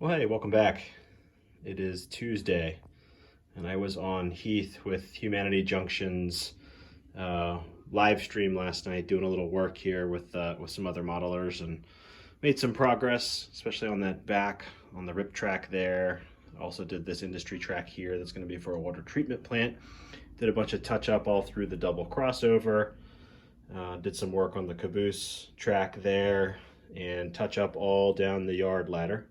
Well, hey, welcome back. It is Tuesday, and I was on Heath with Humanity Junction's live stream last night, doing a little work here with some other modelers, and made some progress, especially on that back on the rip track there. Also did this industry track here that's going to be for a water treatment plant. Did a bunch of touch up all through the double crossover. Did some work on the caboose track there, and touch up all down the yard ladder.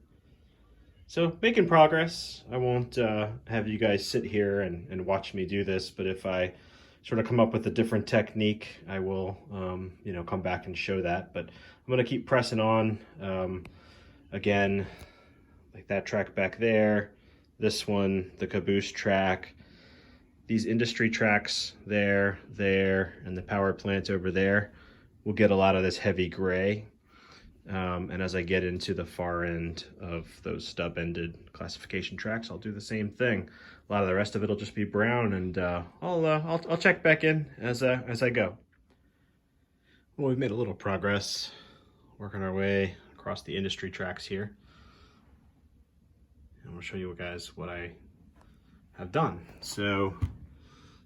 So making progress. I won't have you guys sit here and watch me do this, but if I sort of come up with a different technique, I will, come back and show that. But I'm going to keep pressing on. Again, like that track back there, this one, the caboose track, these industry tracks there, and the power plant over there will get a lot of this heavy gray. And as I get into the far end of those stub-ended classification tracks, I'll do the same thing. A lot of the rest of it will just be brown, and I'll check back in as I go. Well, we've made a little progress, working our way across the industry tracks here, and I'll show you guys what I have done. So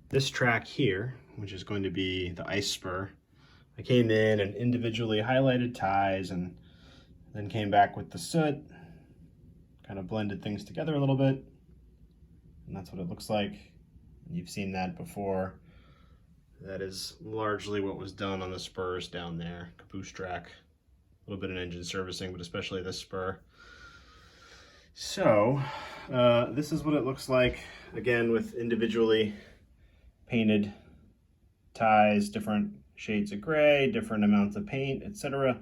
this track here, which is going to be the ice spur, I came in and individually highlighted ties and then came back with the soot, kind of blended things together a little bit, and that's what it looks like. You've seen that before. That is largely what was done on the spurs down there, caboose track, a little bit of engine servicing, but especially this spur. So this is what it looks like, again, with individually painted ties, different shades of gray, different amounts of paint, etc.,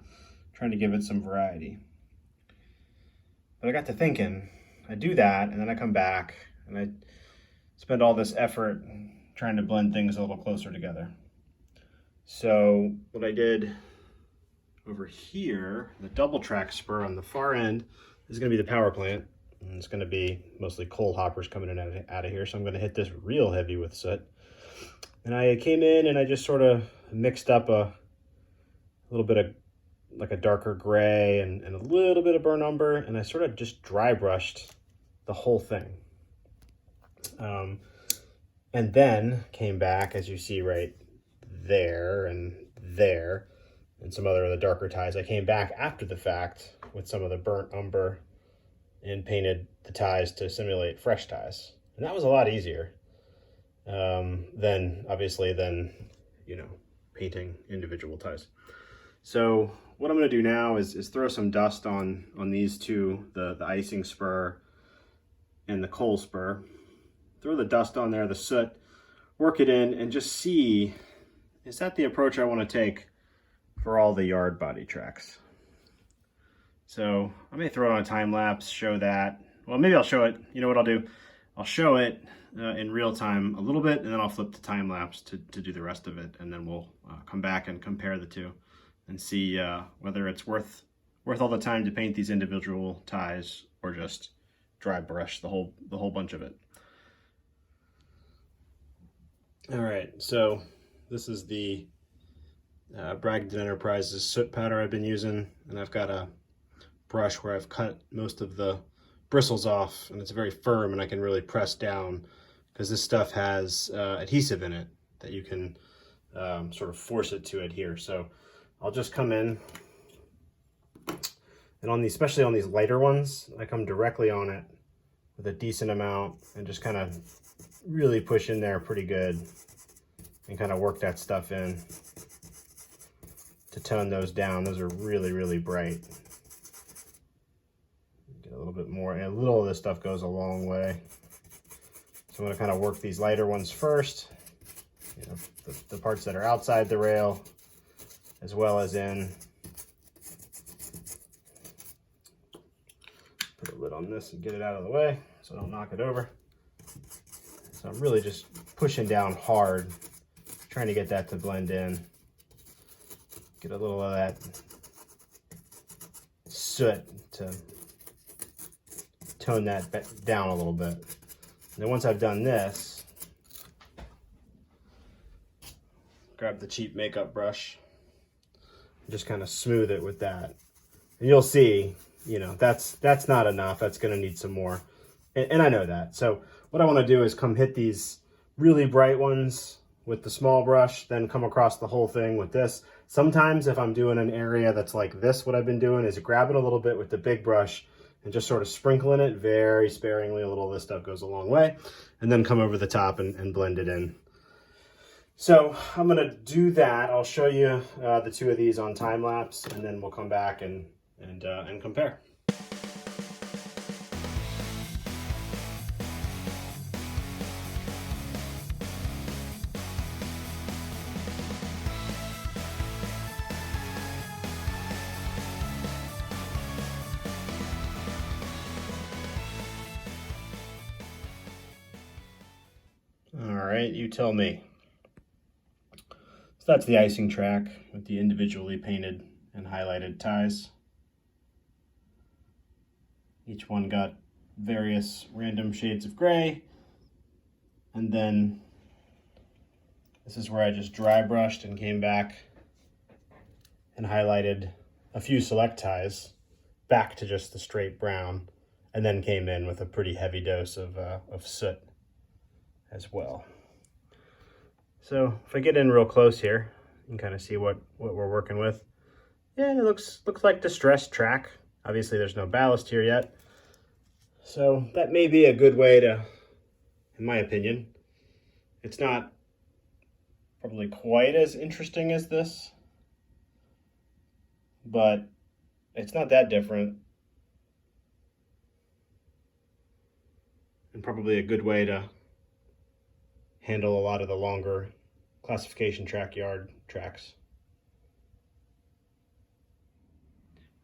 trying to give it some variety. But I got to thinking, I do that, and then I come back, and I spend all this effort trying to blend things a little closer together. So what I did over here, the double track spur on the far end, is going to be the power plant, and it's going to be mostly coal hoppers coming in and out of here, so I'm going to hit this real heavy with soot. And I came in and I just sort of mixed up a little bit of like a darker gray and a little bit of burnt umber, and I sort of just dry brushed the whole thing. And then came back, as you see right there and some other of the darker ties. I came back after the fact with some of the burnt umber and painted the ties to simulate fresh ties. And that was a lot easier than painting individual ties. So what I'm going to do now is throw some dust on these two, the icing spur and the coal spur. Throw the dust on there, the soot, work it in, and just see, is that the approach I want to take for all the yard body tracks? So I may throw it on a time lapse, show that. Well, maybe I'll show it. You know what I'll do? I'll show it in real time a little bit, and then I'll flip to time lapse to do the rest of it, and then we'll come back and compare the two and see whether it's worth all the time to paint these individual ties or just dry brush the whole bunch of it. All right, so this is the Bragdon Enterprises soot powder I've been using, and I've got a brush where I've cut most of the bristles off, and it's very firm, and I can really press down because this stuff has adhesive in it that you can sort of force it to adhere. So I'll just come in, and on these, especially on these lighter ones, I come directly on it with a decent amount and just kind of really push in there pretty good and kind of work that stuff in to tone those down. Those are really, really bright. Get a little bit more, and a little of this stuff goes a long way. So I'm going to kind of work these lighter ones first, the parts that are outside the rail, as well as in. Put a lid on this and get it out of the way so I don't knock it over. So I'm really just pushing down hard, trying to get that to blend in. Get a little of that soot to tone that down a little bit. And then once I've done this, grab the cheap makeup brush, and just kind of smooth it with that. And you'll see you know, that's not enough. That's going to need some more. And I know that. So what I want to do is come hit these really bright ones with the small brush, then come across the whole thing with this. Sometimes if I'm doing an area that's like this, what I've been doing is grabbing a little bit with the big brush and just sort of sprinkling it very sparingly. A little of this stuff goes a long way. And then come over the top and blend it in. So I'm going to do that. I'll show you the two of these on time lapse, and then we'll come back and compare. All right, you tell me. So that's the icing track with the individually painted and highlighted ties. Each one got various random shades of gray. And then this is where I just dry brushed and came back and highlighted a few select ties back to just the straight brown, and then came in with a pretty heavy dose of soot as well. So if I get in real close here, you can kind of see what we're working with. Yeah, it looks like distressed track. Obviously there's no ballast here yet. So that may be a good way to, in my opinion. It's not probably quite as interesting as this, but it's not that different. And probably a good way to handle a lot of the longer classification track yard tracks.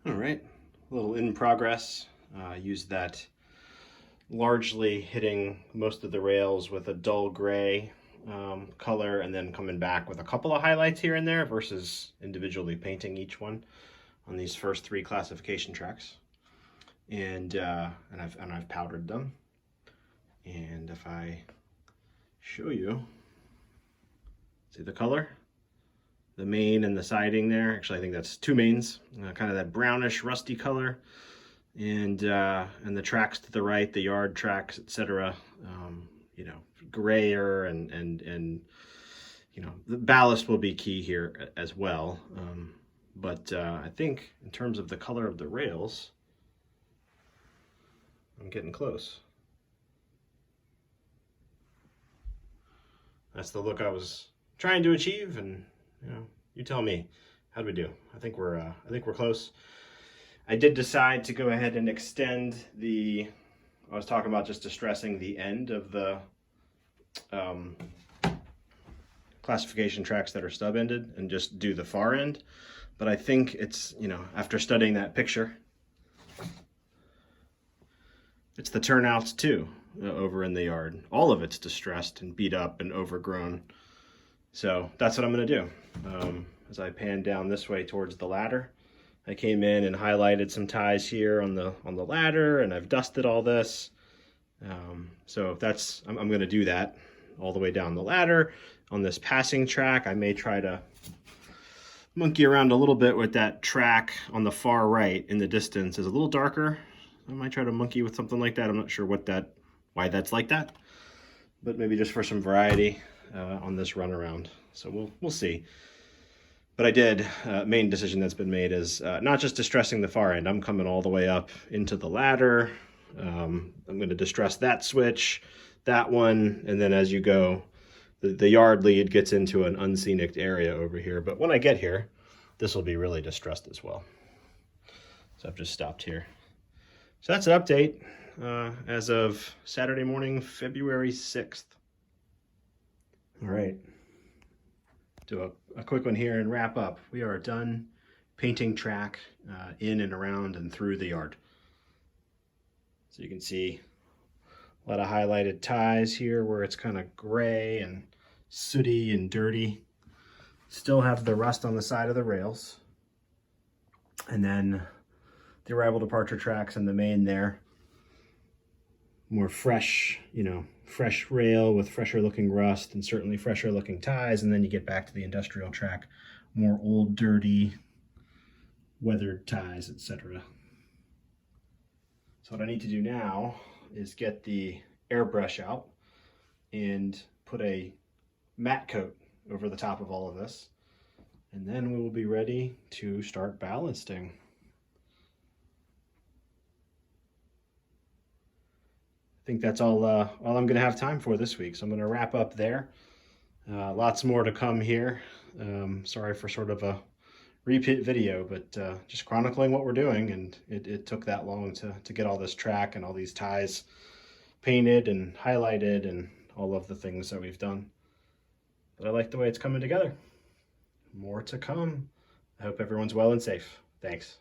All right, a little in progress. Used that largely hitting most of the rails with a dull gray color, and then coming back with a couple of highlights here and there versus individually painting each one on these first three classification tracks. And I've powdered them. And if I show you, see the color, the main and the siding there. Actually, I think that's two mains, kind of that brownish rusty color, and the tracks to the right, the yard tracks, etc. You know, grayer and you know, the ballast will be key here as well. But I think in terms of the color of the rails, I'm getting close. That's the look I was trying to achieve, and you know, you tell me, how do we do? I think we're close. I did decide to go ahead and extend the. I was talking about just distressing the end of the classification tracks that are stub-ended and just do the far end. But I think it's, you know, after studying that picture, it's the turnouts too. Over in the yard, all of it's distressed and beat up and overgrown. So that's what I'm going to do. As I pan down this way towards the ladder, I came in and highlighted some ties here on the ladder, and I've dusted all this. So if that's, I'm going to do that all the way down the ladder. On this passing track, I may try to monkey around a little bit with that track on the far right in the distance. Is a little darker. I might try to monkey with something like that. I'm not sure why that's like that, but maybe just for some variety on this runaround. So we'll see. But I did, main decision that's been made is not just distressing the far end. I'm coming all the way up into the ladder. I'm going to distress that switch, that one, and then as you go, the yard lead gets into an unscenic area over here. But when I get here, this will be really distressed as well. So I've just stopped here. So that's an update. As of Saturday morning, February 6th. All right, do a quick one here and wrap up. We are done painting track in and around and through the yard. So you can see a lot of highlighted ties here where it's kind of gray and sooty and dirty. Still have the rust on the side of the rails. And then the arrival departure tracks in the main there. More fresh, you know, fresh rail with fresher looking rust and certainly fresher looking ties. And then you get back to the industrial track, more old, dirty, weathered ties, etc. So what I need to do now is get the airbrush out and put a matte coat over the top of all of this. And then we will be ready to start ballasting. I think that's all I'm going to have time for this week. So I'm going to wrap up there. Lots more to come here. Sorry for sort of a repeat video, but just chronicling what we're doing, and it took that long to get all this track and all these ties painted and highlighted and all of the things that we've done. But I like the way it's coming together. More to come. I hope everyone's well and safe. Thanks.